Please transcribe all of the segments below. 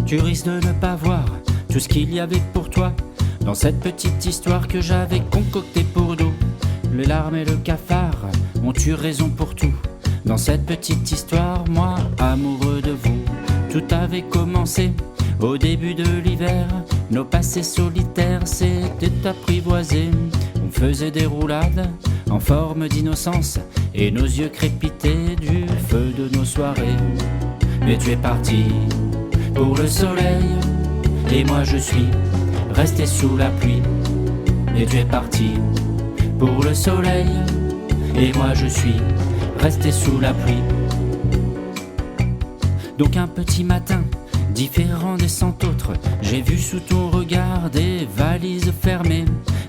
Tu risques de ne pas voir tout ce qu'il y avait pour toi dans cette petite histoire que j'avais concoctée pour nous. Les larmes et le cafard ont eu raison pour tout. Dans cette petite histoire, moi, amoureux de vous, tout avait commencé au début de l'hiver. Nos passés solitaires s'étaient apprivoisés. On faisait des roulades en forme d'innocence et nos yeux crépitaient du feu de nos soirées. Mais tu es parti pour le soleil et moi je suis resté sous la pluie. Et tu es parti pour le soleil et moi je suis resté sous la pluie. Donc un petit matin, différent des cent autres, j'ai vu sous ton regard des valises fermées,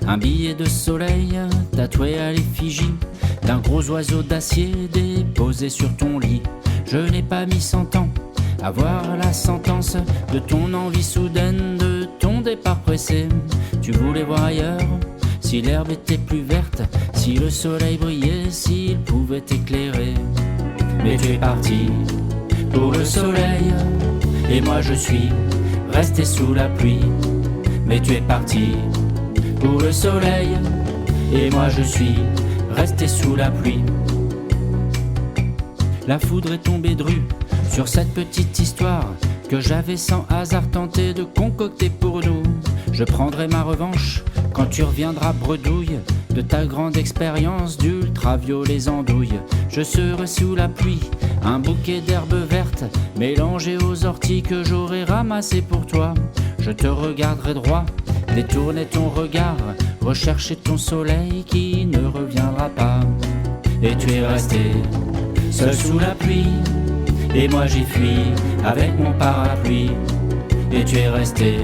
un billet de soleil tatoué à l'effigie d'un gros oiseau d'acier déposé sur ton lit. Je n'ai pas mis 100 ans à voir la sentence de ton envie soudaine, de ton départ pressé. Tu voulais voir ailleurs, si l'herbe était plus verte, si le soleil brillait, s'il pouvait t'éclairer. Mais tu es parti pour le soleil et moi je suis resté sous la pluie. Mais tu es parti pour le soleil et moi je suis resté sous la pluie. La foudre est tombée drue sur cette petite histoire que j'avais sans hasard tenté de concocter pour nous. Je prendrai ma revanche quand tu reviendras bredouille de ta grande expérience d'ultraviolets andouilles. Je serai sous la pluie, un bouquet d'herbes vertes mélangé aux orties que j'aurai ramassées pour toi. Je te regarderai droit, détourner ton regard, rechercher ton soleil qui ne reviendra pas. Et tu es resté seul sous la pluie et moi j'y fuis avec mon parapluie. Et tu es resté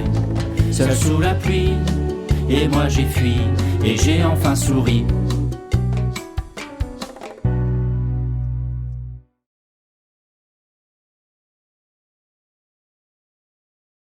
seul sous la pluie et moi j'ai fui et j'ai enfin souri.